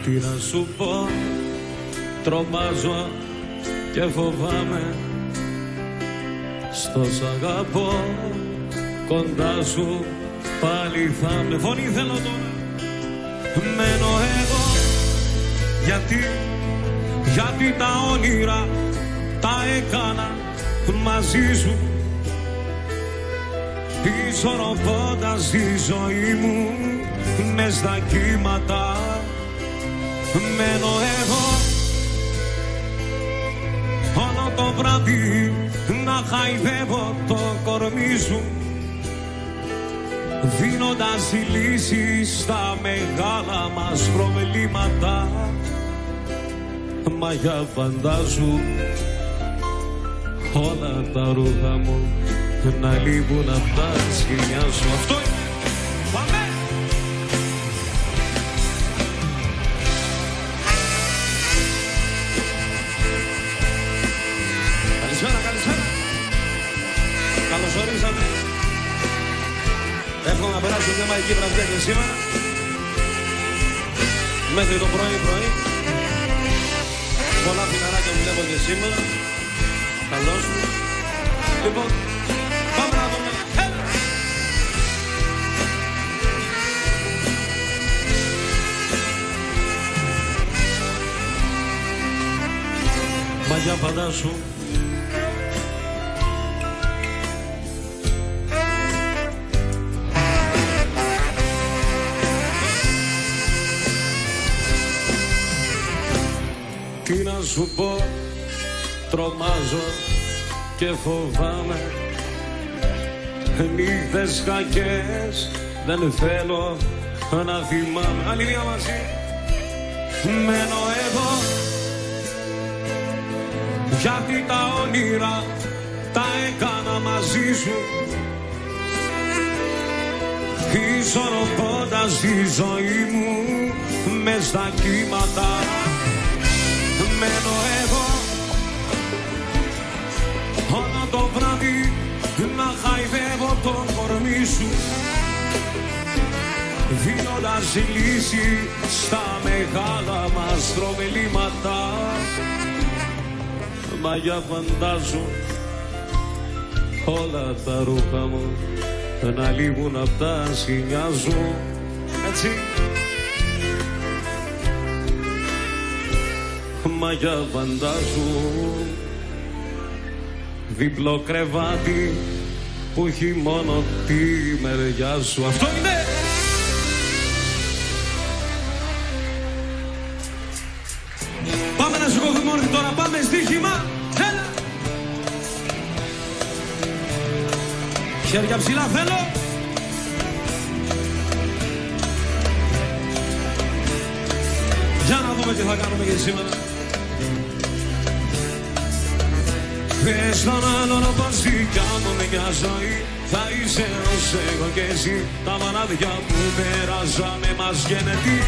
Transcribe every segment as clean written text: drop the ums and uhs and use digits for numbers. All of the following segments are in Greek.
Τι να σου πω, τρομάζω και φοβάμαι. Στο σ' αγαπώ, κοντά σου πάλι θα με. Φωνή θέλω τώρα. Μένω εγώ, γιατί τα όνειρα τα έκανα μαζί σου. Ισορροπώντας τη ζωή μου μες στα κύματα. Μένω εγώ όλο το βράδυ να χαϊδεύω το κορμί σου, δίνοντας λύσεις στα μεγάλα μας προβλήματα. Μα για φαντάζου όλα τα ρούχα μου να λείπουν απ' τα σκηνιά σου. Αυτό είναι. Πάμε! Καλησπέρα, καλησπέρα. Καλώς ορίσατε. Εύχομαι να περάσετε μια μαγική βραδιά και σήμερα. Μέχρι το πρωί. Πολλά φιλαράκια που βλέπω και σήμερα. Καλώς μου. Λοιπόν, πάμε να δούμε. Έλα! Μα για φαντάσου τι να σου πω, τρομάζω και φοβάμαι. Νύχτες κακές δεν θέλω να θυμάμαι. Άλλη μία μαζί. Μένω εγώ γιατί τα όνειρα τα έκανα μαζί σου, ισορροπώντας τη ζωή μου μες στα κύματα. Μένω εγώ όλο το βράδυ να χαϊδεύω το κορμί σου, δίνοντας λύση στα μεγάλα μας προβλήματα. Μα για φαντάζω όλα τα ρούχα μου να λείπουν απ' τα σκηνιά σου. Έτσι. Μα για φαντάζου διπλό κρεβάτι που έχει μόνο τη μεριά σου. Αυτό είναι! Πάμε να σηκωθούμε όλοι τώρα, πάμε στοίχημα. Έλα! Χέρια ψηλά θέλω. Για να δούμε τι θα κάνουμε και σήμερα. Πες τον άλλον πως δικιάμαι μια ζωή, θα είσαι ως εγώ και εσύ. Τα μανάδια που περάσαμε μας γενετή,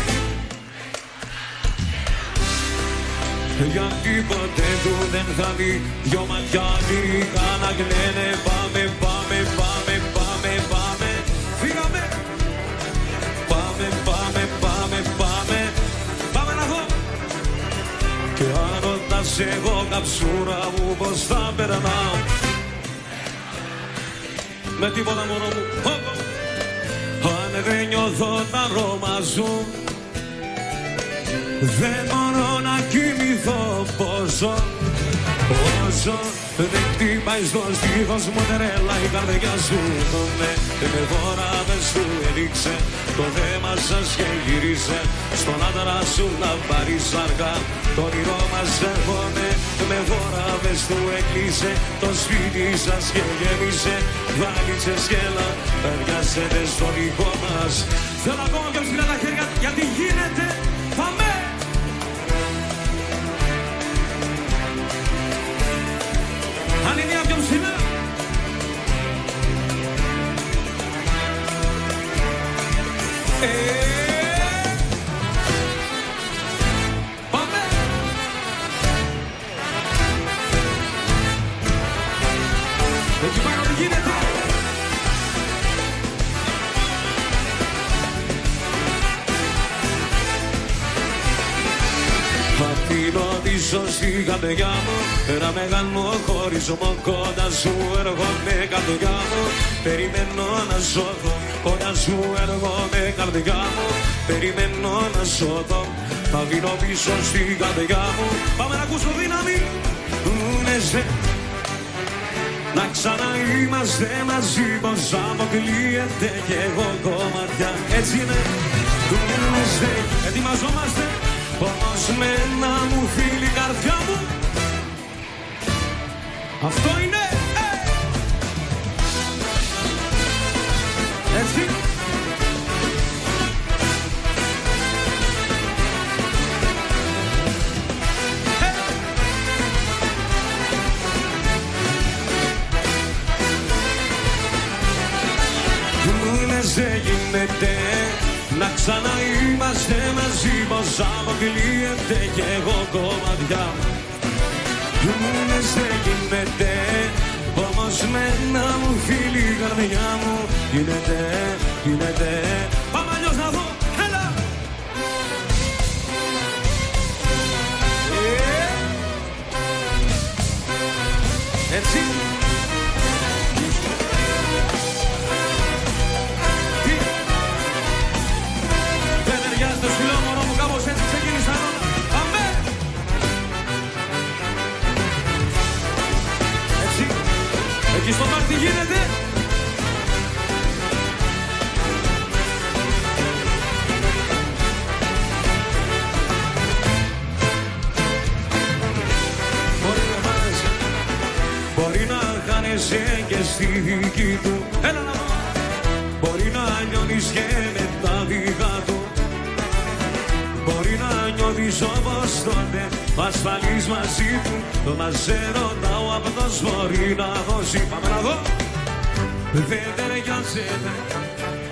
γιατί ποτέ του δεν θα δει δυο ματιά λυρικά να κλαίνε. Πάμε, πάμε, πάμε, πάμε, πάμε. Φύγαμε. Πάμε, πάμε, πάμε, πάμε. Πάμε να δω. Και αν ρωτάς εγώ καψούρα μου πως θα περνάω, με τίποτα μόνο μου. Αν δεν νιώθω τα αρώμα σου, δεν μπορώ να κοιμηθώ πόσο δεν χτυπάει στο στίχος μου τρέλα η καρδιά σου. Με δώραβες του έδειξε το δέμα σας και γύρισε στον άντρα σου να πάρεις αργά. Το όνειρό μας έρχονται, με δώραβες του έκλεισε το σπίτι σας και γέμισε βαλίτσες και λαμπαριάσετε στο δικό μας. Θέλω ακόμα πιο ψηλά τα χέρια γιατί γίνεται. Πάμε! Άλλη μία πιο ψηλά. Πάμε. Έτσι πάνω τι γίνεται. πίσω στην καρδιά μου. Ένα μεγάλο χωρισμό κοντά σου έρχομαι καρδιά μου. Περιμένω να σώθω, κοντά σου έρχομαι καρδιά μου. Περιμένω να σώθω, θα βγαίνω πίσω στην καρδιά μου. Πάμε να ακούσω δύναμη. Να ξαναείμαστε μαζί, πως αποκλείεται κι εγώ κομμάτια. Έτσι είναι, ετοιμαζόμαστε, όμως με ένα μου φίλη η καρδιά μου. Αυτό είναι, έτσι. Δεν γίνεται να ξαναείμαστε μαζί, πως αποκλείεται κι εγώ κομμάτια. Δεν γίνεται, όμως με ένα μου φίλη η καρδιά μου. Γίνεται. Πάμε αλλιώς να δω, έλα! Έτσι. Το σου λέω μωρό μου, κάπως έτσι ξεκίνησαν όλα. Πάμε! Έτσι, εκεί στο πάρτι γίνεται. Μπορεί να χάνεσαι και στη δική του. Έλα να δω. Μπορεί να νιώνεις και με τα δικά του. Μπορεί να νιώθεις όπως τότε ασφαλής μαζί του. Το να σε ρωτάω αυτός μπορεί να δώσει. Πάμε να δω. Δεν ταιριάζεται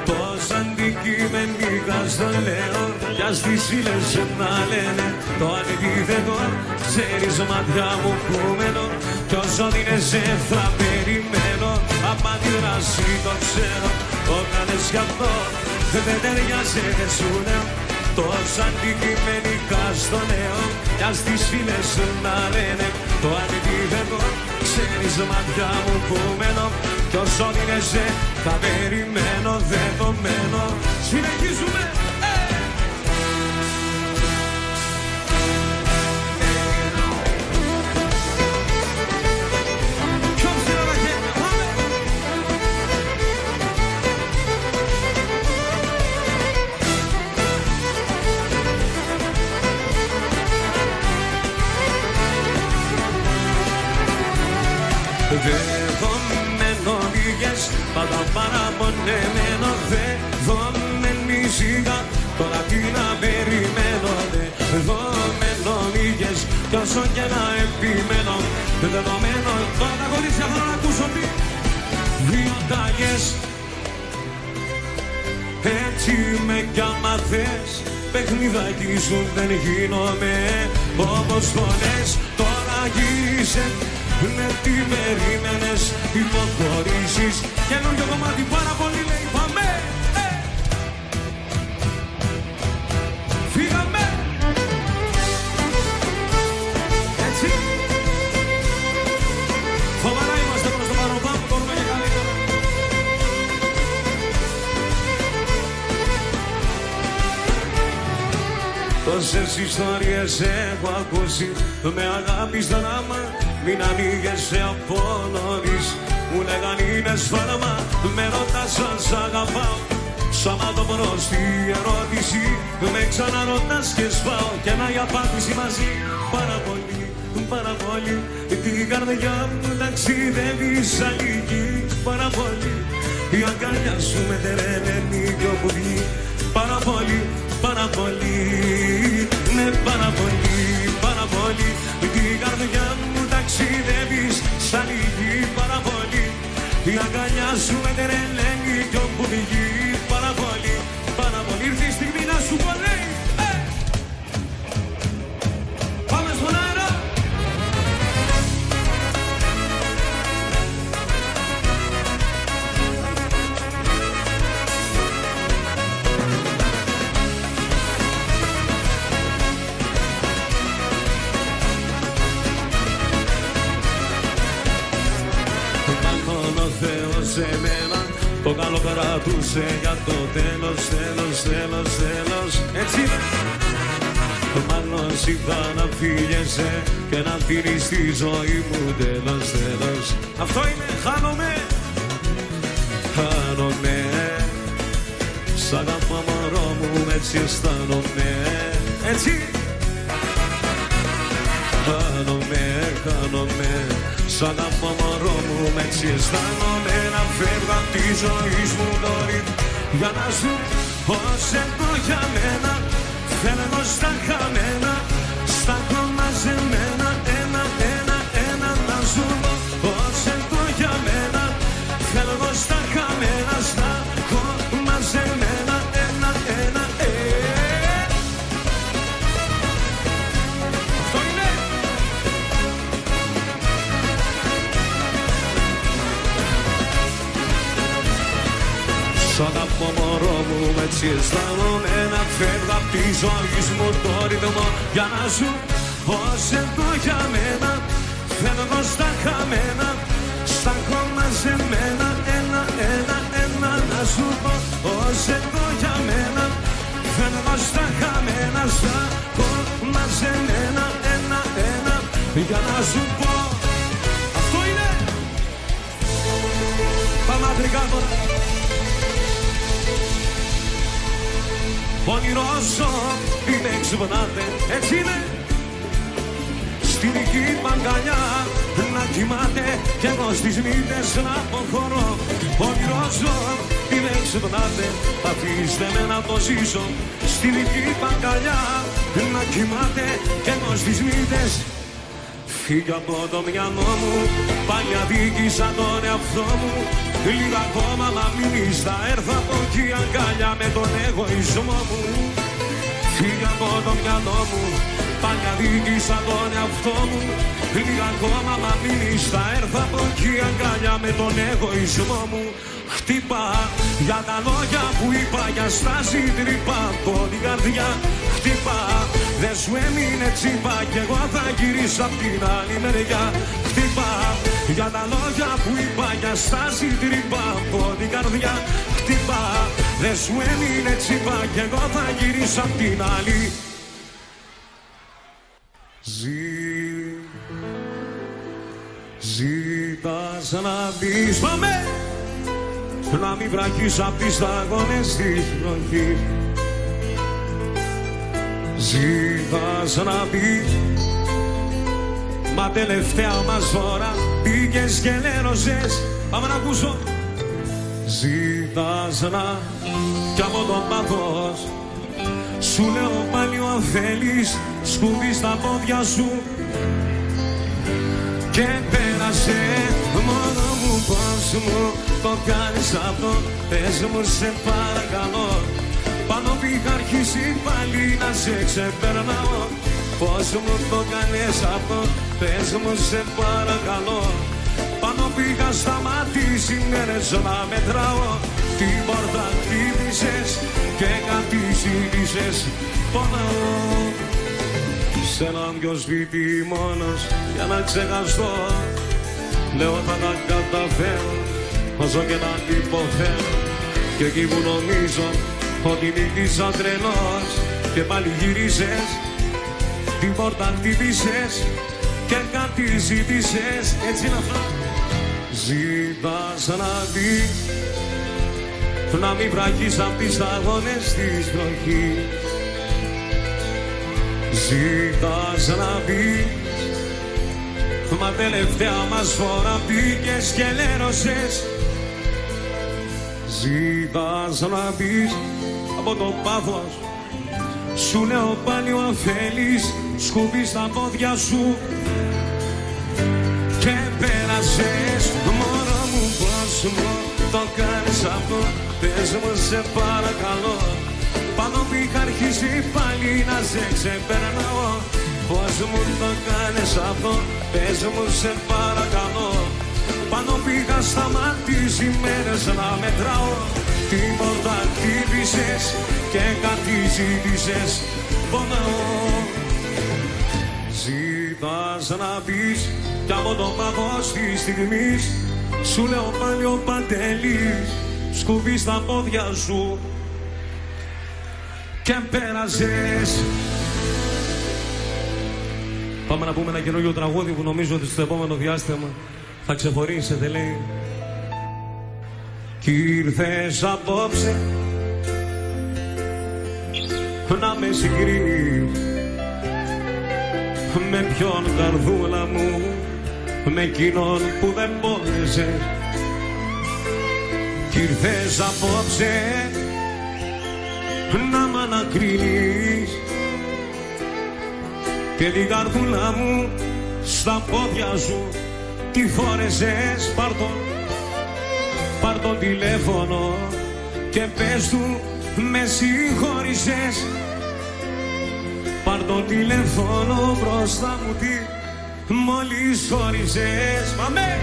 πως αντικειμενικά στο λέω. Για στις ύλες να λένε το αντίθετο. Ξέρεις μάτια μου που μένω κι όσο δίνεσαι θα περιμένω. Απ' αντιδράση το ξέρω, το κάνεις κι αυτό. Δεν ταιριάζεται σου λέω. Τόσα αντικειμενικά στο νέο, για στις φίλες σου να λένε το αντίθετο. Ξέρεις μάτια μου που μένω κι όσο δίνεσαι θα περιμένω δεδομένο. Συνεχίζουμε! Δεδομένο λίγες, πάντα παραπονεμένο. Δεδομένη σιγά, τώρα τι να περιμένω. Δεδομένο λίγες, κι όσο και να επιμένω. Δεδομένο, τώρα τα κορίτσια θέλω να ακούσω τι. Δύο ταγές, έτσι με κι άμα θες. Παιχνιδάκι σου δεν γίνομαι όπως το λες. Τώρα γύρισε. Ναι, τι περίμενες, υποχωρήσεις. Καινούριο κομμάτι πάρα πολύ λέει πάμε. Φύγαμε. Έτσι. Φοβερά είμαστε προς το παρόν, πάμε, μπορούμε και καλύτερα. Τόσες ιστορίες έχω ακούσει, με αγάπη στα δράμα. Μην ανοίγεσαι από νωρίς, μου λέγαν είναι σφάλμα. Με ρωτάς αν σ' αγαπάω, σώμα το μπροστή ερώτηση. Με ξαναρωτάς και σπάω κι ένα η απάντηση μαζί. Πάρα πολύ, την καρδιά μου ταξιδεύει σαν λύκη. Πάρα πολύ, η αγκαλιά σου με τερελαίνει κι όπου βγει. Πάρα πολύ, ναι πάρα πολύ, την καρδιά μου ταξιδεύεις σαν λύκη. Πάρα πολύ, η αγκαλιά σου με τερελαίνει κι όπου βγει. Πάρα πολύ, ήρθε η στιγμή να σου πω λέει. Πάμε στον αέρα. σε μένα. Το καλό κρατούσε για το τέλος, τέλος, τέλος, τέλος. Έτσι είναι. Μάλλον είδα να φύγεσαι και να πίνεις τη ζωή μου τέλος, τέλος. Αυτό είναι, χάνομαι, χάνομαι. Σ' αγαπώ μωρό μου, έτσι αισθάνομαι. Έτσι. Χάνομαι, χάνομαι. Σ' αγαπώ μωρό μου, έτσι αισθάνομαι. Να φεύγω απ' τη ζωή μου τώρα για να ζω ως εδώ για μένα. Θέλω στα χαμένα, στα μαζεμένα, ένα, ένα, ένα να ζω ως εδώ για μένα. Θέλω στα χαμένα, στα μαζεμένα, ένα, ένα, Αυτό είναι. Σ' αγαπώ μωρό μου, έτσι αισθάνομαι. Να φεύγω απ' τη ζωή μου το ρυθμό για να ζω ως εδώ για μένα. Φεύγω στα χαμένα, στα μαζεμένα, ένα, ένα, ένα να σου πω ως εδώ για μένα. Φεύγω στα χαμένα, στα μαζεμένα, ένα, ένα για να σου πω. Αυτό είναι. Πάμε αντρικά τώρα. Όνειρο ζω, είναι ξυπνάτε, έτσι είναι. Στην δική μαγκαλιά να κοιμάται κι εγώ στις νύχτες να αποχωρώ. Όνειρο ζω, είναι ξυπνάτε, αφήστε με να το ζήσω. Στην δική μαγκαλιά να κοιμάται κι εγώ στις νύχτες. Φύγε από το μυαλό μου, πάλι αδίκησα τον εαυτό μου. Λίγα ακόμα να μείνεις, θα έρθω από εκεί αγκάλια με τον εγωισμό μου. Φύγε από το μυαλό μου, πάλι αδίκησα τον εαυτό μου. Λίγα ακόμα να μείνεις, θα έρθω από εκεί αγκάλια με τον εγωισμό μου. Χτύπα για τα λόγια που είπα, για στάση τρύπα από την καρδιά. Χτύπα, δεν σου έμεινε τσίπα κι εγώ θα γυρίσω απ' την άλλη μεριά. Χτύπα, για τα λόγια που είπα, για στάση τρύπα από την καρδιά. Χτύπα, δεν σου έμεινε τσίπα κι εγώ θα γυρίσω απ' την άλλη. Ζήτας να πεις, πάμε! Να μην βραχείς απ' τις σταγόνες της βροχής. Ζήτας να πεις, μα τελευταία μας φορά πήγες και λέρωσες. Πάμε να ακούσω. Ζήτας να κι από τον πάθος σου λέω πάλι αν θέλεις σκούβεις τα πόδια σου. Και πέρασε μόνο μου πώς μου το κάνεις αυτό. Πες μου σε παρακαλώ, πάνω που είχα αρχίσει πάλι να σε ξεπερνάω. Πώς μου το κάνεις αυτό, πες μου σε παρακαλώ. Πάνω που είχα σταματήσει μέρες να μετράω. Την πόρτα χτύπησες και κάτι ζήτησες, πονάω. Σε έναν δυο σπίτι μόνος για να ξεχαστώ. Λέω θα τα καταφέρω όσο και να υποφέρω. Και εκεί που νομίζω ότι νίκησα τρελός και πάλι γύρισες. Την πόρτα χτύπησες και κάτι ζήτησες. Έτσι είναι αυτό. Ζήτας να δεις, να μην βραχείς απ' τις σταγόνες της βροχής. Ζήτας να πεις, μα τελευταία μας φορά πήγες και λέρωσες. Ζήτας να πεις, από το πάθος σου λέω πάλι αν θέλεις σκούβεις τα πόδια σου. Και πέρασες μωρό μου πώς μου το κάνεις αυτό. Πες μου σε παρακαλώ, πάνω που είχα αρχίσει πάλι να σε ξεπερνάω. Πώς μου το κάνεις αυτό, πες μου σε παρακαλώ. Πάνω που είχα σταματήσει μέρες να μετράω. Την πόρτα χτύπησες και κάτι ζήτησες, πονάω. Ζήτας να πεις κι από το πάθος της στιγμής Σου λέω πάλι ο Παντελής, σκουβί στα πόδια σου και πέρασες. Πάμε να πούμε ένα καινούργιο τραγούδι που νομίζω ότι στο επόμενο διάστημα θα ξεχωρίσετε, λέει. Κι ήρθες απόψε να με συγκρίνεις με ποιον, καρδούλα μου, με εκείνον που δεν μπόρεσες. Κι ήρθες απόψε να μ' ανακρίνεις και την καρδούλα μου στα πόδια σου τι φόρεσες. Πάρ' το τηλέφωνο και πες του με συγχώρησες. Πάρ' το τηλέφωνο μπροστά μου, τι μόλις χώρισες. Πάμε!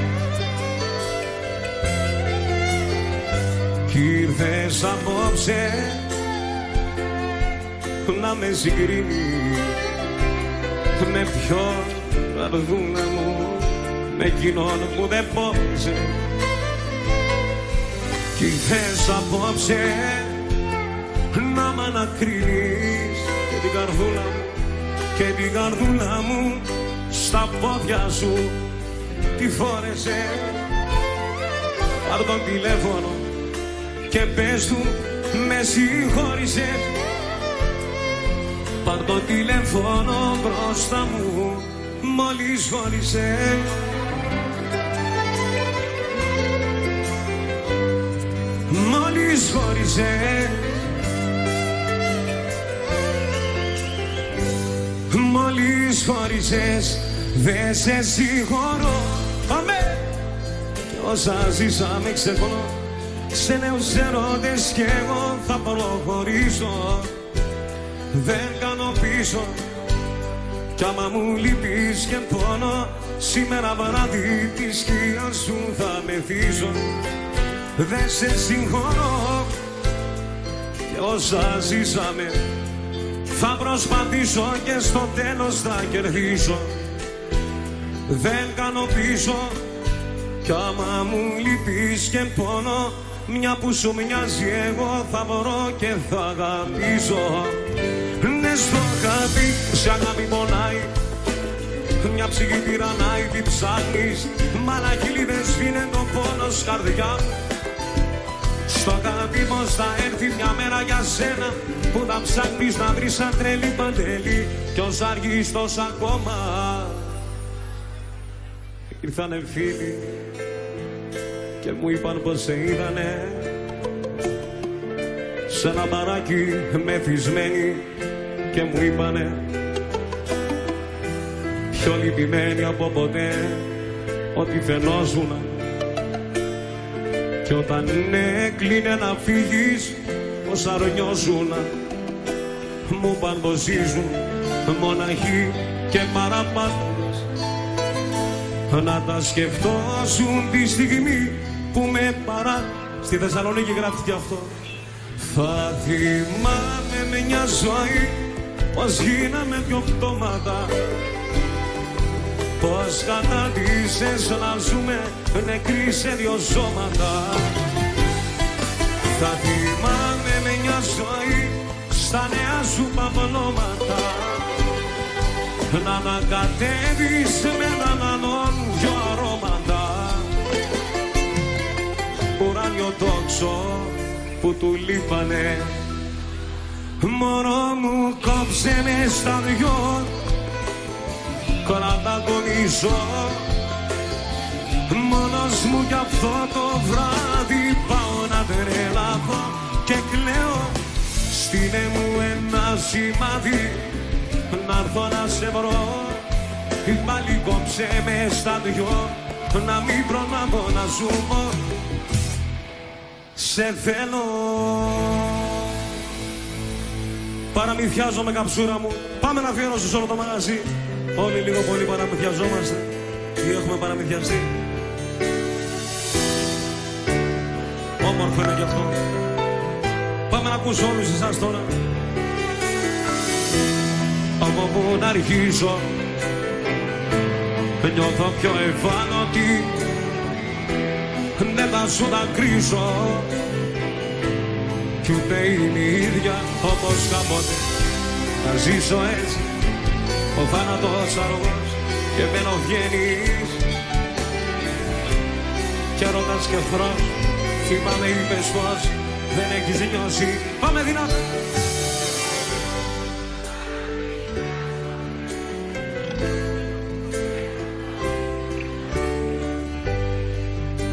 Κι ήρθες απόψε να με συγκρίνεις με ποιον, καρδούλα μου, με εκείνον που δεν μπόρεσε. Κι ήρθες απόψε να μ' ανακρίνεις και την καρδούλα μου, και την καρδούλα μου στα πόδια σου τι φόρεσε. Πάρ' το τηλέφωνο και πες του με συγχώρησες. Πάρ' το τηλέφωνο μπροστά μου μόλις χώρισες. Μόλις χώρισες. Μόλις χώρισες δεν σε συγχωρώ. Πάμε! Κι όσα ζήσαμε ξεχνώ, σε νέους ερωτές κι εγώ θα προχωρήσω. Δεν κάνω πίσω κι άμα μου λείπεις και πόνο, σήμερα βράδυ τη σκιά σου θα μεθύσω. Δεν σε συγχωρώ και όσα ζήσαμε θα προσπαθήσω και στο τέλος θα κερδίσω. Δεν κάνω πίσω κι άμα μου λείπεις και πόνο, μια που σου μοιάζει εγώ θα βρω και θα αγαπήσω. Ναι, στο χαρτί σε αγάπη πονάει, μια ψυχή τυραννάει, τι ψάχνεις, μα να χείλη δεν σβήνε το πόνος καρδιά μου. Στο χαρτί πως θα έρθει μια μέρα για σένα που θα ψάχνεις να βρεις σαν τρελή Παντελή, κι ως αργείς τόσο ακόμα. Ήρθανε φίλοι και μου είπαν πως σε είδανε σε ένα μπαράκι μεθυσμένοι και μου είπανε πιο λυπημένοι από ποτέ ότι φαινόσουνα, κι όταν έκλεινε να φύγεις πως αρνιώσουνα. Μου είπαν πως ζήσουν μοναχοί και παραπάτες, να τα σκεφτώσουν τη στιγμή που με παρά. Στη Θεσσαλονίκη γράφτηκε αυτό. Θα θυμάμαι με μια ζωή πως γίναμε δυο πτώματα, πως κατάντησες να ζούμε νεκροί σε δυο σώματα. Θα θυμάμαι με μια ζωή στα νέα σου παπλώματα, να ανακατεύεις με έναν άλλον δυο αρώματα. Ουράνιο τόξο που του λείπανε, μωρό μου κόψε με στα δυο, κράτα το μισό. Μόνος μου κι αυτό το βράδυ πάω να τρελαθώ και κλαίω. Στείλε μου ένα σημάδι να έρθω να σε βρω, ή πάλι κόψε με στα δυο, να μην προλάβω να σου πω σε θέλω. Παραμυθιάζομαι καψούρα μου, πάμε να αφιερώσω σε όλο το μαγαζί. Όλοι λίγο πολύ παραμυθιαζόμαστε ή έχουμε παραμυθιαστεί. Όμορφο είναι κι αυτό. Πάμε να ακούσω όλους εσάς τώρα. Από που να αρχίσω νιώθω πιο ευάλωτη, δεν θα σου δακρύσω κι ούτε είναι η ίδια όπως κάποτε. Να ζήσω έτσι, ο θάνατος αργός και μπαίνω βγαίνεις κι έρωτας και εχθρός. Θυμάμαι είπες πως δεν έχεις νιώσει. Πάμε δυνατά.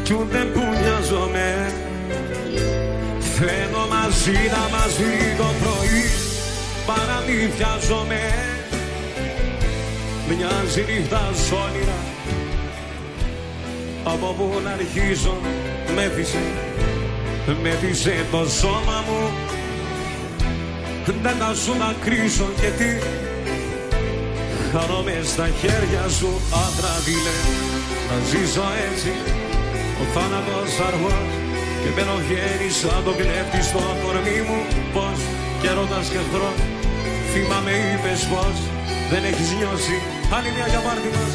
Κι ούτε που νοιάζομαι, θέλω μαζί να μας βρει το πρωί. Παραμυθιάζομαι, μοιάζει νύχτα σ' όνειρα. Από που να αρχίσω, μέθησε το σώμα μου. Δεν θα σου δακρύσω και τι, χαρώ στα χέρια σου άτραβιλε. Να ζήσω έτσι, ο θάνατος αργός και μπαίνω βγαίνεις σαν το κλέφτη στο κορμί μου. Πως και έρωτας και εχθρός, θυμάμαι είπες πως δεν έχεις νιώσει. Άλλη μια για πάρτι μας.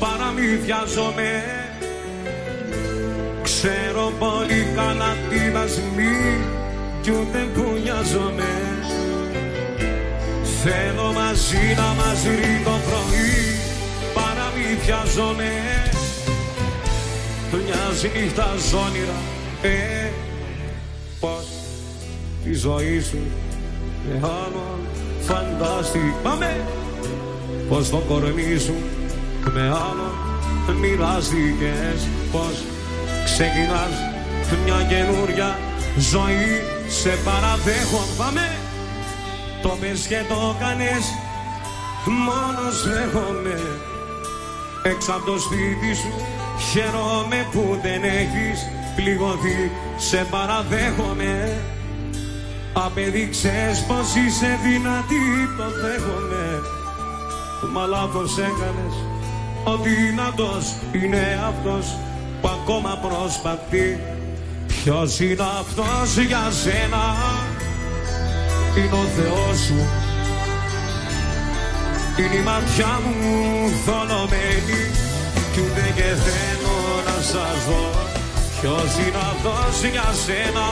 Παραμυθιάζομαι, ξέρω πολύ καλά τι δασμή κι ούτε που νοιάζομαι. Θέλω μαζί να μας βρει το πρωί. Παραμυθιάζομαι, μοιάζει νύχτα σ' όνειρα. Πως τη ζωή σου με άλλον φαντάστηκε. Πάμε! Πως το κορμί σου με άλλον μοιράστηκες. Πως ξεκινάς μια καινούρια ζωή, σε παραδέχω. Πάμε! Το πες και το κάνες, μόνος δέχομαι. Έξω από το σπίτι σου χαίρομαι που δεν έχεις πληγωθεί. Σε παραδέχομαι, απέδειξες πως είσαι δυνατή. Το δέχομαι, μα λάθος έκανες. Ο δυνατός είναι αυτός που ακόμα προσπαθεί. Ποιος είναι αυτός για σένα? Είναι ο Θεός σου, είναι η ματιά μου θολωμένη κι ούτε και θέλω να σας δω. Ποιος είναι αυτός για σένα?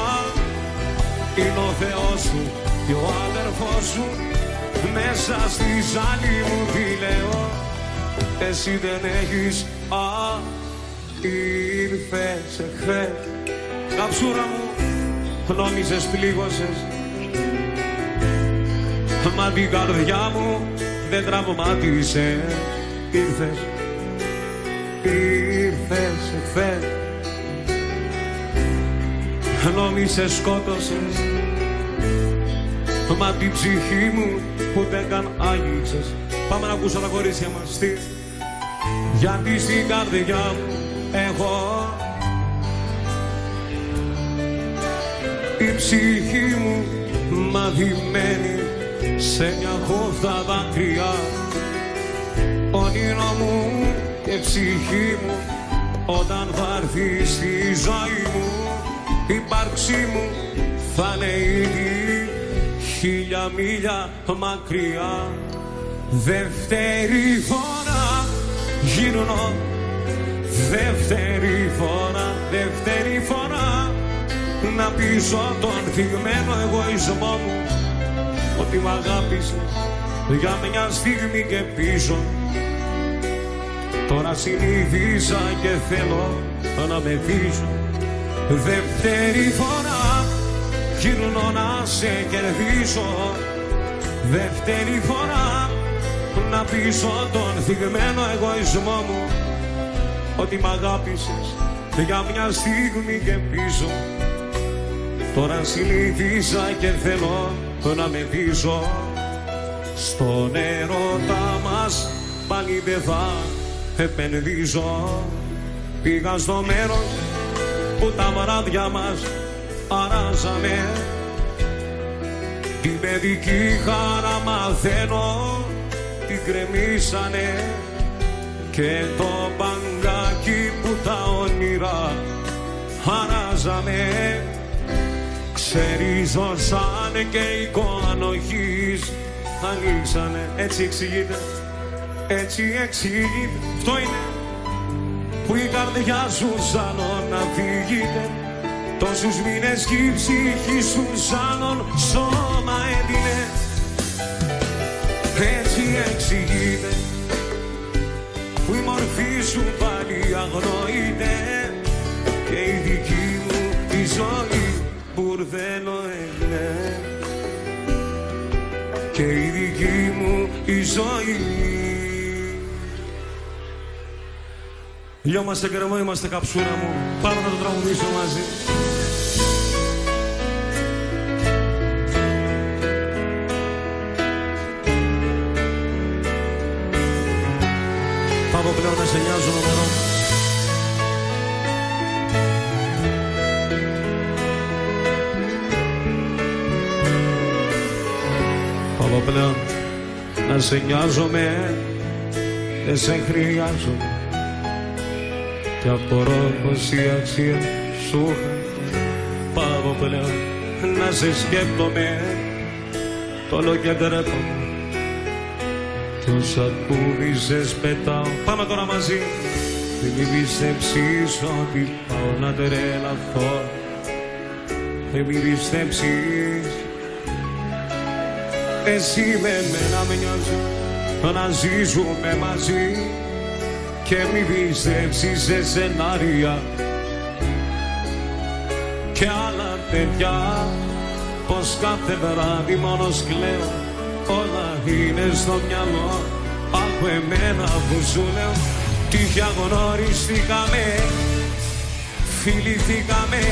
Είναι ο Θεός σου και ο αδερφός σου. Μέσα στη ζάλη μου τι λέω, εσύ δεν έχεις. Ήρθες εχθές, καψούρα μου, νόμιζες πλήγωσες. Μα την καρδιά μου δεν τραυμάτισες. Ήρθες εχθές, νόμιζες σκότωσες. Μα την ψυχή μου ούτε καν άγγιξες. Πάμε να ακούσω τα κορίτσια μας. Γιατί στην καρδιά μου έχω η ψυχή μου μαδημένη σε μια χόφτα δάκρυα. Όνειρο μου και ψυχή μου όταν θα έρθει στη ζωή μου, η ύπαρξή μου θα είναι ήδη 1000 μίλια μακριά. Δεύτερη φορά γυρνώ, δεύτερη φορά να πείσω τον θυγμένο εγωισμό μου ότι μ' αγάπησε για μια στιγμή και πίσω. Τώρα συνήθισα και θέλω να με πείσω. Δεύτερη φορά γυρνώ να σε κερδίσω. Δεύτερη φορά να πείσω τον θυγμένο εγωισμό μου ότι μ' αγάπησες για μια στιγμή και πίσω. Τώρα συνήθισα και θέλω να με πείσω. Στον έρωτα μας πάλι δεν θα επενδύσω. Πήγα στο μέρος που τα βράδια μας αράζαμε. Την παιδική χαρά μαθαίνω την κρεμίσανε και το μπαγκάκι που τα όνειρα χαράζαμε. Ξεριζώσαν και εικονοχής ανοίξανε. Έτσι εξηγείται, έτσι εξηγείται. Αυτό είναι που η καρδιά σου σαν να φύγετε. Τόσους μήνες κι η ψυχή σου σαν σώμα έδινε. Έτσι εξηγείται που η μορφή σου πάλι αγνοείται και η δική μου η ζωή μπουρδέλο έγινε. Και η δική μου η ζωή. Λιώμαστε κρεμό, είμαστε καψούρα μου. Πάμε να το τραγουδήσω μαζί. Πάω πλέον να σε νοιάζομαι μωρό. Πάω πλέον να σε νοιάζομαι, δεν σε χρειάζομαι. Κι απορώ πως η αξία σου πάω πλέον να σε σκέφτομαι. Το όλο και ντρέπομαι κι όσα κούβισες πετάω. Πάμε τώρα μαζί. Μην πιστέψεις ότι πάω να τρελαθώ. Μην πιστέψεις εσύ με μένα με νοιάζει να ζήσουμε μαζί. Και μη πιστέψεις σε σενάρια και άλλα παιδιά, πως κάθε βράδυ μόνος κλαίω. Όλα είναι στο μυαλό, άκου εμένα που σου λέω. Τυχαία γνωριστήκαμε, φιληθήκαμε,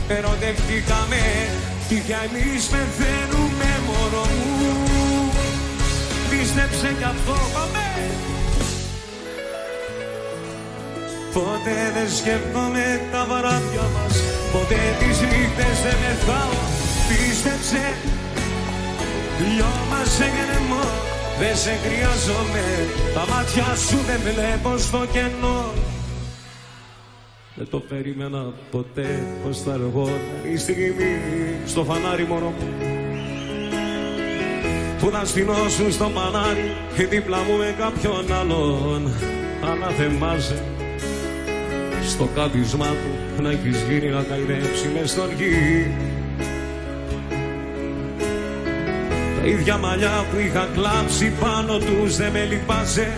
ερωτευτήκαμε. Τυχαία εμείς πεθαίνουμε μωρό μου. Πίστεψε κι αυτό, πάμε. Ποτέ δεν σκέφτομαι τα βράδια μας, ποτέ τις νύχτες δεν μεθάω. Πίστεψε, λιώμασε και νεμό, δεν σε χρειάζομαι. Τα μάτια σου δεν βλέπω στο κενό. Δεν το περίμενα ποτέ πως θα αργόταν η στιγμή στο φανάρι μωρό μου, που θα στηνώσουν στο μανάρι και δίπλα μου με κάποιον άλλον. Αναθεμάσαι στο κάτισμά του να έχεις γίνει να καηδέψει μες στον γη. Τα ίδια μαλλιά που είχα κλάψει πάνω τους δεν με λυπάσαι.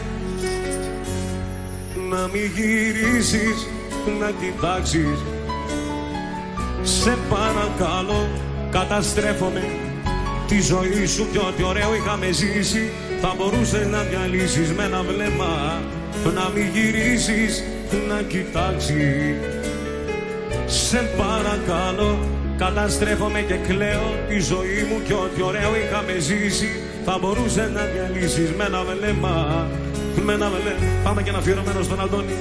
Να μην γυρίσεις, να κοιτάξεις, σε παρακαλώ. Καταστρέφομαι τη ζωή σου κι ό,τι ωραίο είχαμε ζήσει θα μπορούσες να διαλύσεις με ένα βλέμμα. Να μην γυρίσεις, να κοιτάξεις, σε παρακαλώ. Καταστρέφομαι και κλαίω τη ζωή μου κι ό,τι ωραίο είχαμε ζήσει θα μπορούσε να διαλύσεις με ένα βλέμμα. Με ένα βλέμμα. Πάμε και ένα αφιερωμένο στον Αντώνη.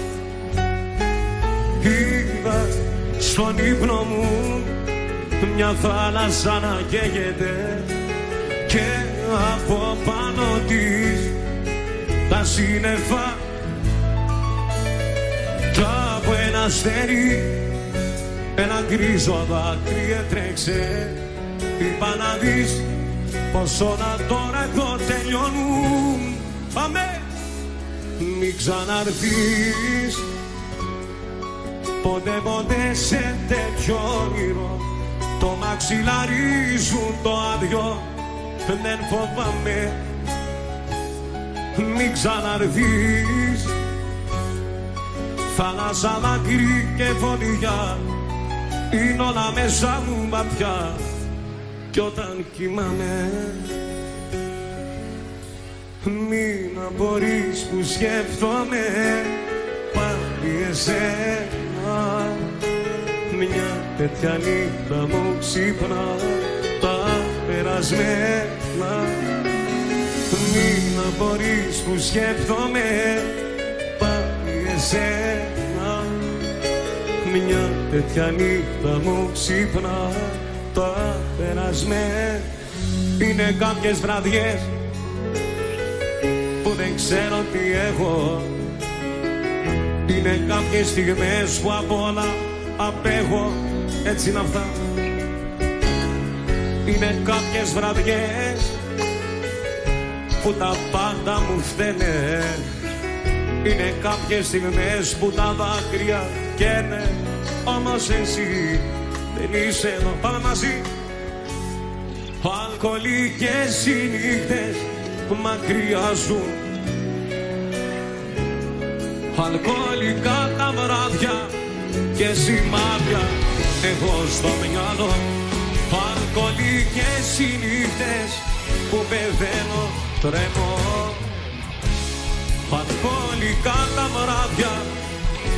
Είδα στον ύπνο μου μια θάλασσα να καίγεται και από πάνω της τα σύννεφα. Από ένα αστέρι ένα γκρίζο δάκρυ έτρεξε. Είπα να δεις πως όλα τώρα εδώ τελειώνουν. Πάμε! Μην ξαναρθείς ποτέ ποτέ σε τέτοιο όνειρο. Το μαξιλάρι σου το άδειο δεν φοβάμαι. Μην ξαναρθείς. Θάλασσα, δάκρυ και φωτιά είναι όλα μέσα μου βαθιά. Κι όταν κοιμάμαι μην απορείς που σκέφτομαι πάλι εσένα. Μια τέτοια νύχτα μου ξύπνα τα περασμένα. Μην απορείς που σκέφτομαι εσένα. Μια τέτοια νύχτα μου ξύπνα τα περασμένα. Είναι κάποιες βραδιές που δεν ξέρω τι έχω. Είναι κάποιες στιγμές που απ' όλα απέχω. Έτσι είναι αυτά. Είναι κάποιες βραδιές που τα πάντα μου φταίνε Είναι κάποιες στιγμές που τα δάκρυα καίνε, όμως εσύ δεν είσαι εδώ. Πάμε μαζί. Αλκοολικές οι νύχτες που μακριά ζουν, αλκοολικά τα βράδια και σημάδια έχω στο μυαλό. Αλκοολικές οι νύχτες που πεθαίνω, τρέμω. Αλκοολικά τα βράδια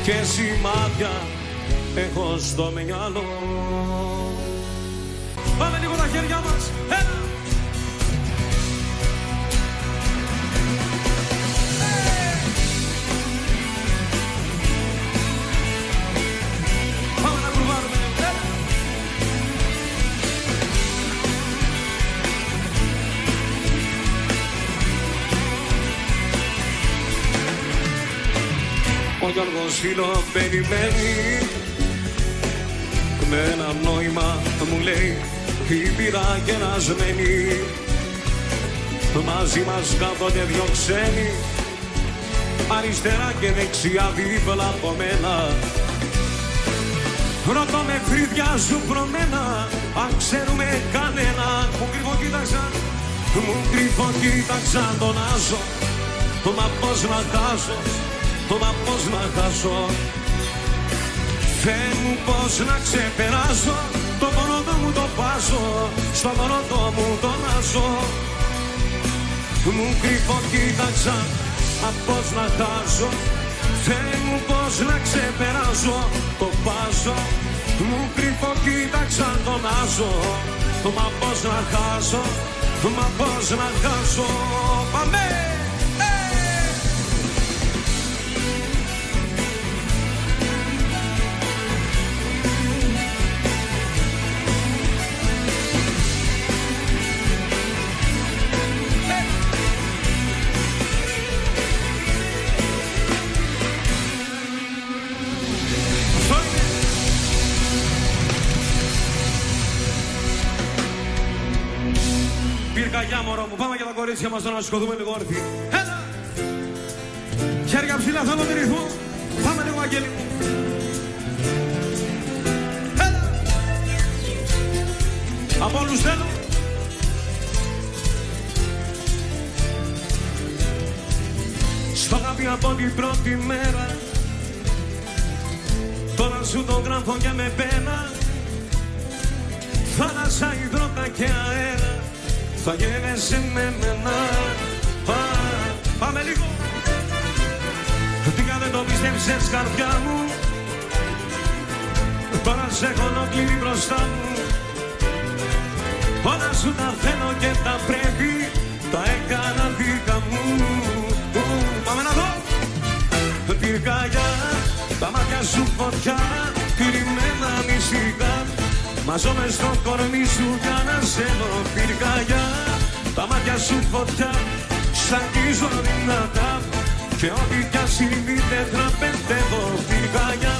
και σημάδια έχω στο μυαλό. Πάμε λίγο τα χέρια μας, έλα! Πάμε να κουρβάρουμε, έλα! Ο Γιώργος φίλο περιμένει, με ένα νόημα μου λέει η πύρα γερασμένη. Μαζί μας κάθονται δυο ξένοι, αριστερά και δεξιά δίπλα από μένα. Ρωτώ με φρύδια ζουμπρωμένα, αν ξέρουμε κανένα. Μου κρυφοκοίταξαν, μου κρυφοκοίταξαν τον άσο. Μα πώς να χάσω, μα πώς να χάσω. Θεέ μου πώς να ξεπεράσω, το πρώτο μου το πάσω, στο πρώτο μου τον άσο. Μου κρυφοκοίταξαν, μα πώς να χάσω. Θεέ μου πώς να ξεπεράσω, το πάσω. Μου κρυφοκοίταξαν τον άσο, μα πώς να χάσω, μα πώς να χάσω. Πάμε! Πυρκαγιά μωρό μου, πάμε για τα κορίτσια μας να σηκωθούμε λίγο όρθιοι. Έλα! Χέρια ψηλά, θέλω τη ρυθμό. Πάμε λίγο αγγέλη μου. Έλα! Από όλους θέλω. Στο αγάπη από την πρώτη μέρα, τώρα σου το γράφω και με πένα. Θάλασσα, υδρότα και αέρα, θα γένεσαι με μένα. Πάμε λίγο. Τίκα δεν το πίστεψες καρδιά μου, τώρα σε έχω ολόκληρη μπροστά μου. Όλα σου τα θέλω και τα πρέπει, τα έκανα δικά μου. Πάμε να δω. Πυρκαγιά, τα μάτια σου φωτιά, κρυμμένα μυστικά. Μαζώ μες στο κορμί σου για να σε δω. Πυρκαγιά, τα μάτια σου φωτιά, σ' αγγίζω δυνατά. Και ό,τι κι αν συμβεί δεν τραπετεύω. Πυρκαγιά,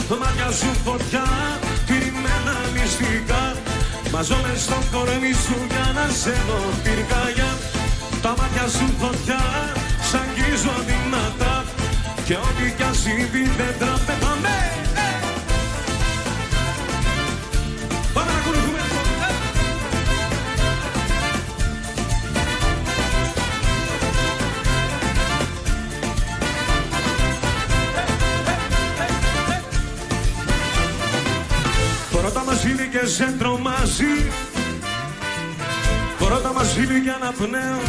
τα μάτια σου φωτιά, κρυμμένα μυστικά. Μαζώ μες στο κορμί σου για να σε δω. Πυρκαγιά, τα μάτια σου φωτιά, σ' αγγίζω δυνατά. Και ό,τι κι αν συμβεί δεν τραπετεύω. Πάμε να ακολουθούμε αυτό. Πρώτα μας φίλοι και σε τρομάζει, πρώτα μας φίλοι για να πνέω.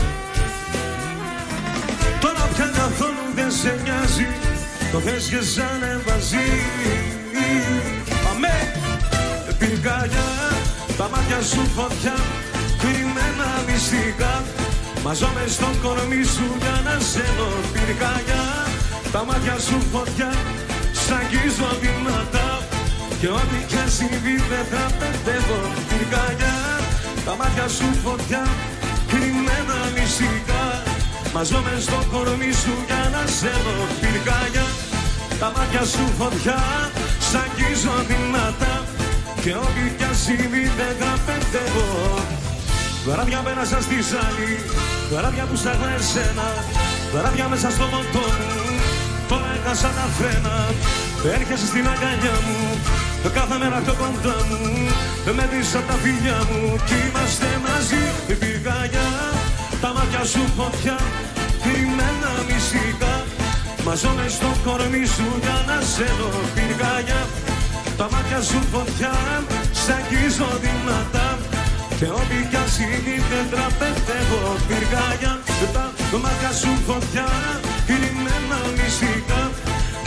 Τώρα πια καθόλου δεν σε νοιάζει, το θες και σαν εβαζί. Πάμε! Πυρκαγιά, τα μάτια σου φωτιά, κρυμμένα μυστικά. Μαζώ μες στο κορμί σου για να σε δω. Πυρκαγιά, τα μάτια σου φωτιά, σ' αγγίζω δυνατά. Και ό,τι κι αν συμβεί δεν θα παιδεύω. Πυρκαγιά, τα μάτια σου φωτιά, κρυμμένα μυστικά. Μαζώ μες στο κορμί σου για να σε δω. Πυρκαγιά, τα μάτια σου φωτιά, σ' αγγίζω δυνατά. Και ό,τι κι αν συμβεί δεν θα παιδεύω. Βράδια πέρασα στη ζάλη, βράδια που στάγνα εσένα, βράδια μέσα στο μοντό μου. τώρα έχασα τα φρένα. Έρχεσαι στην αγκαλιά μου, κάθε μέρα πιο κοντά μου, με δεις απ' τα φιλιά μου. Κι είμαστε μαζί, η πυρκαγιά, τα μάτια σου φωτιά, κρυμμένα μυστικά. Μαζώνε στο κορμί σου για να σε δω, πυρκαγιά. Τα μάτια σου φωτιά, σ' αγγίζω δυνατά. Και ό,τι κι αν συμβεί δεν τραπετεύω, πυρκαγιά. Τα μάτια σου φωτιά, κρυμμένα μυστικά.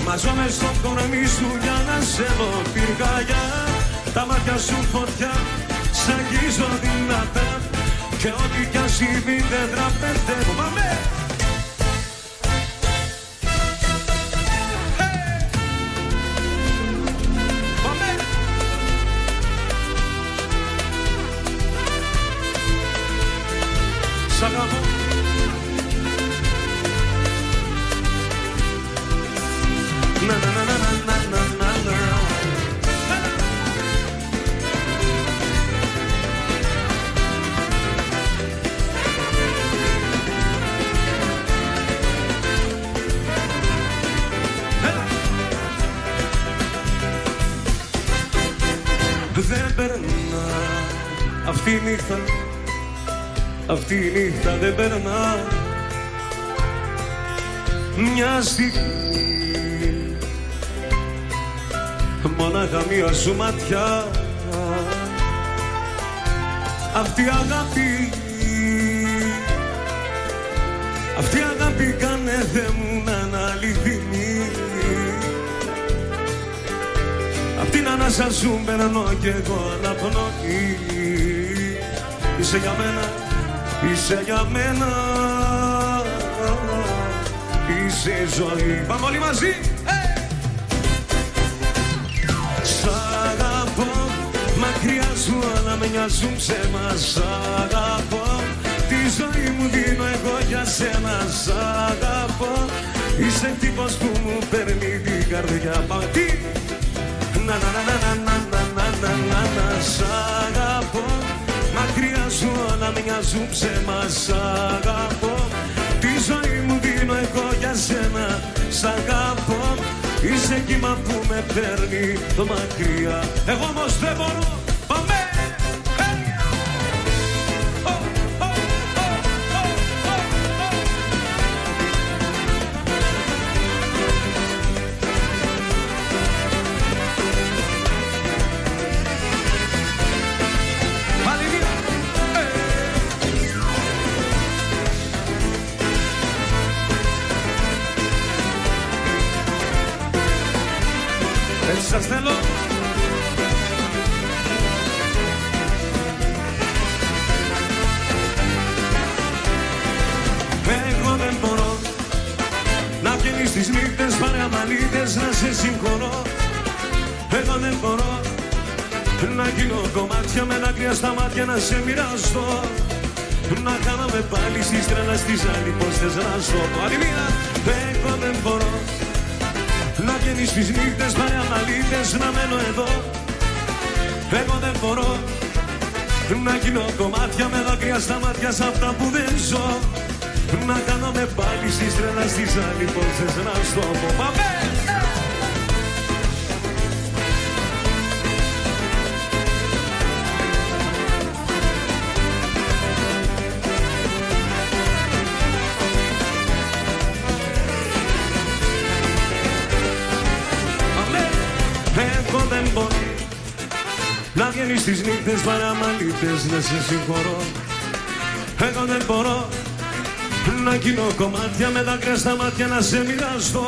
Μαζώνε στο κορμί σου για να σε δω, πυρκαγιά. Τα μάτια σου φωτιά, σ' αγγίζω δυνατά. Και ό,τι κι αν συμβεί δεν τραπετεύω. Πάμε! Σ' αγαπώ. Να να να να να να να να. Δεν περνά αυτή η νύχτα, αυτή η νύχτα δεν περνά. Μια στιγμή, μόναχα μία σου ματιά. Αυτή η αγάπη, αυτή η αγάπη κάνε Θεέ μου να είναι αληθινή. Απ' την ανάσα σου περνώ κι εγώ αναπνοή. Είσαι για μένα, είσαι για μένα, είσαι ζωή. Πάμε όλοι μαζί! Σ' αγαπώ, μακριά σου όλα με νοιάζουν ψέμα. Σ' αγαπώ, τη ζωή μου δίνω εγώ για σένα. Σ' αγαπώ, είσαι τύπος που μου παίρνει την καρδιά. Πάμε τι! Να να να να να να να να να να. Σ' αγαπώ, μακριά σου όλα μοιάζουν ψέμα. Σ' αγαπώ, τη ζωή μου δίνω εγώ για σένα. Σ' αγαπώ, είσαι κύμα που με παίρνει το μακριά. Εγώ όμως δεν μπορώ, πάμε! Σας θέλω. Εγώ δεν μπορώ να βγαίνεις τις νύχτες παραμαλίτες να σε συγχωρώ. Εγώ δεν μπορώ να γίνω κομμάτια με δάκρυα στα μάτια να σε μοιραστώ. Να κάναμε πάλι στις τρέλας της άλλη πως θες να σου πω. Άλλη μία. Εγώ δεν μπορώ να βγαίνεις τις νύχτες παραμαλίτες να μένω εδώ. Εγώ δεν μπορώ να γίνω κομμάτια με δάκρυα στα μάτια σ' αυτά που δεν ζω. Να κάνομαι πάλι στις τρέλας της άλλη πως θες να στο πω. Πάμε! Εγώ δεν μπορώ να βγαίνεις τις νύχτες παραμαλίτες να σε συγχωρώ. Εγώ δεν μπορώ να γίνω κομμάτια με δάκρυα στα μάτια να σε μοιραστώ.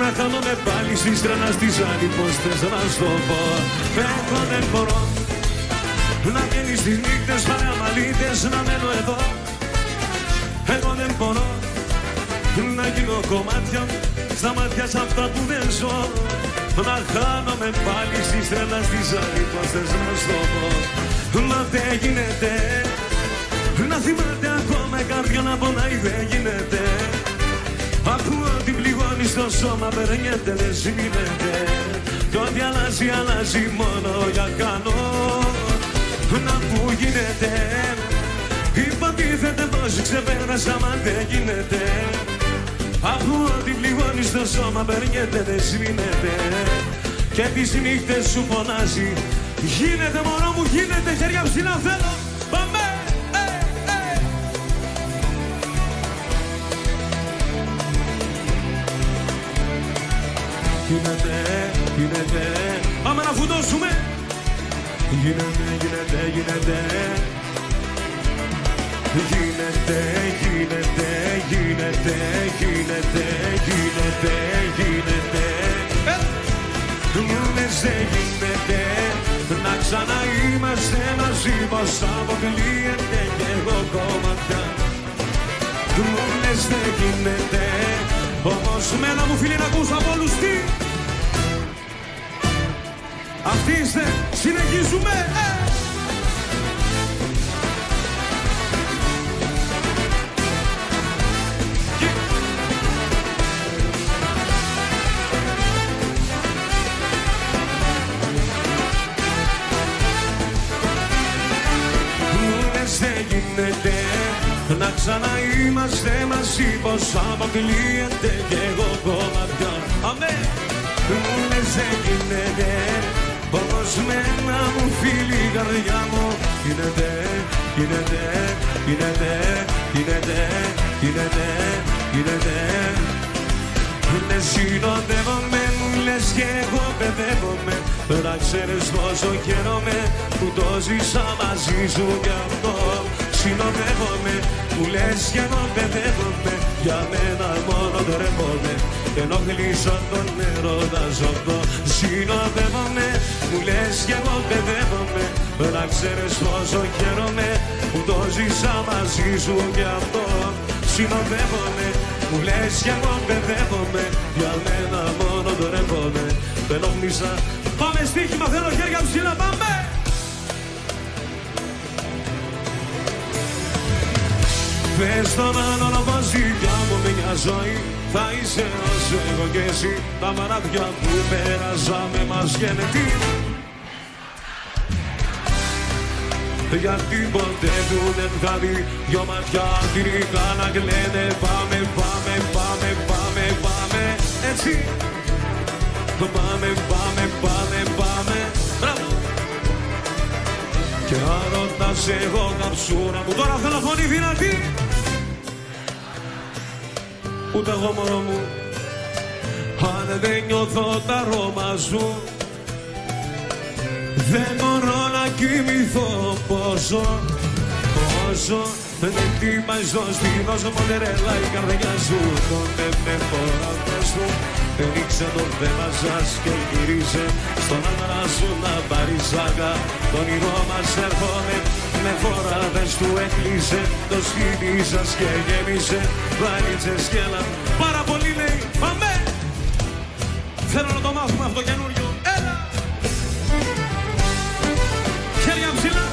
Να χάνομαι πάλι στις τρέλας της άλλη πως θες να στο πω. Εγώ δεν μπορώ να βγαίνεις τις νύχτες παραμαλίτες να μένω εδώ. Εγώ δεν μπορώ να γίνω κομμάτια στα μάτια σ' αυτά που δεν ζω. Να χάνομαι πάλι στις τρέλας της άλλη πως θες να στο πω. Μα δεν γίνεται να θυμάται ακόμα η καρδιά να πονάει, δεν γίνεται. Αφού ό,τι πληγώνει στο σώμα περνιέται, δεν συμβαίνεται. Κι ό,τι αλλάζει, αλλάζει μόνο για κάνω. Να που γίνεται, υποτίθεται πως ξεπέρασα, μα δεν γίνεται. Αφού ό,τι πληγώνει στο σώμα περνιέται δεν σβήνεται και τις νύχτες σου φωνάζει. Γίνεται μωρό μου, γίνεται, χέρια ψηλά θέλω. Πάμε! Γίνεται, γίνεται, πάμε να φουντώσουμε. Γίνεται, γίνεται, γίνεται. Γίνεται, γίνεται, γίνεται, γίνεται, γίνεται, γίνεται. Μου λες δεν γίνεται να ξαναείμαστε μαζί, πως αποκλείεται κι εγώ κόμματα. Μου λες δεν γίνεται, όμως μένα μου φίλοι να ακούς από όλους τι. Αυτοί είστε, συνεχίζουμε. Δεν γίνεται να ξαναείμαστε μαζί, πως αποκλείεται κι εγώ κομμάτια. Αμέ! Μου λες δεν γίνεται, όμως μένα μου φίλη η καρδιά μου. Γίνεται, γίνεται, γίνεται, γίνεται, γίνεται, γίνεται. Λες συνοδεύομαι, μου λες και εγώ παιδεύομαι. Τώρα ξέρεις πόσο χαίρομαι που το ζήσα μαζί σου κι αυτό. Συνοδεύομαι, μου λες και εγώ παιδεύομαι. Για μένα μόνο τρέπομαι, ενοχλήσω τον έρωτα ζωτό. Συνοδεύομαι, μου λες και εγώ παιδεύομαι. Τώρα ξέρεις πόσο χαίρομαι που το ζήσα μαζί σου κι αυτό. Συνοδεύομαι, μου λες κι εγώ παιδεύομαι. Για μένα μόνο τρέπομαι, ενοχλήσα. Πάμε στοίχημα, θέλω χέρια ψηλά, πάμε! Πες τον άλλον όπως δικιά μου μια ζωή θα είσαι όσο εγώ κι εσύ. Τα μαράδια που πέρασαμε μας γενετή. Γιατί ποτέ του δεν θα δει δυο ματιά τυρικά να κλαίνε. Πάμε, πάμε, πάμε, πάμε, πάμε, έτσι. Πάμε, πάμε, πάμε, πάμε. Μπράβο. Και αν ρωτάς εγώ καψούρα μου, τώρα θέλω φωνή δυνατή. Ούτε εγώ μωρό μου, αν δεν νιώθω τα αρώμα σου, δεν μπορώ να κοιμηθώ πόσο, πόσο δεν χτυπάει στο σπίτι σου μοντερέλα η καρδιά σου. Τότε με φορά πες του, έριξε το θέμα σας και γύρισε στον άντρα σου να πάρεις άγκα. Το όνειρό μας έρχομαι, με φορά πες του έκλεισε το σπίτι σας και γέμισε βαλίτσες και έλα. Πάρα πολύ λέει, πάμε! Θέλω να το μάθουμε αυτό καινούριο, έλα! Χέρια ψηλά!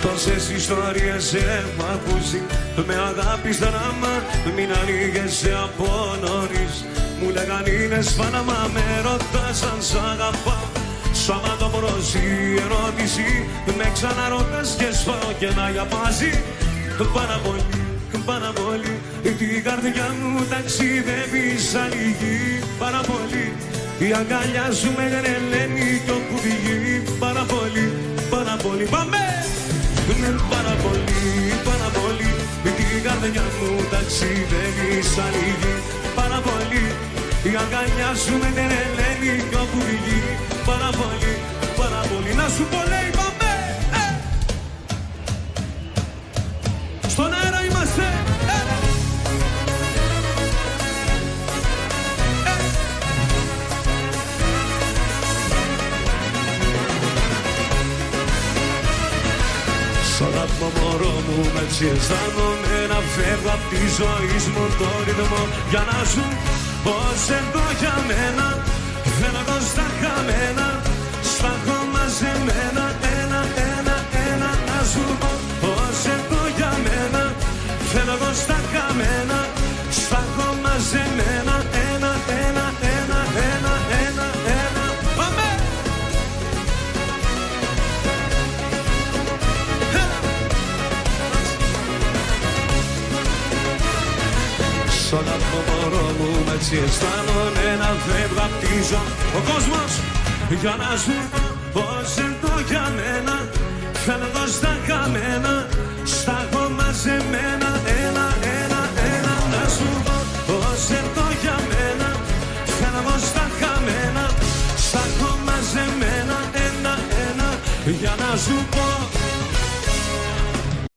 Τόσες ιστορίες έχω ακούσει, με αγάπη στα ράμα, μην ανοίγεσαι από νωρίς. Μου λέγαν είναι σφάλαμα, με ρωτάς αν σ' αγαπάω. Σώμα το προς η ερώτηση, με ξαναρωτάς και σπάω και να για πάση. Πάρα πολύ, πάρα πολύ, την καρδιά μου ταξιδεύει σαν η γη. Πάρα πολύ, η αγκαλιά σου με γρελαίνει κι όπου πηγεί. Πάρα πολύ, πάρα πολύ, πάμε! Πάρα πολύ, πάρα πολύ, την καρδιά μου ταξιδεύει σαν η γη. Πάρα πολύ, η αγκαλιά σου με τρελαίνει κι όπου πηγεί. Πάρα πολύ, πάρα πολύ, να σου πω λέει πάμε! Στον αέρα είμαστε! Σ' αγαπώ μωρό μου, έτσι αισθάνομαι να φεύγω απ' τη ζωή μου το ρυθμό. Για να σου πως εδώ για μένα θέλω το στα χαμένα. Σπάχω μαζεμένα ένα, ένα, ένα. Να σου πω πως εδώ για μένα θέλω το στα χαμένα. Σπάχω μαζεμένα ένα, ένα, ένα, ένα, ένα, ένα. Σ' όλα το μωρό μου έτσι αισθάνομαι να φεύγω απ' τη ζωή. Ο κόσμος για να σου πω πως εδώ για μένα φεύγω στα καμένα, στα έχω μαζεμένα ένα, ένα, ένα. Να σου πω πως εδώ για μένα φεύγω στα καμένα, στα έχω μαζεμένα ένα, ένα. Για να σου πω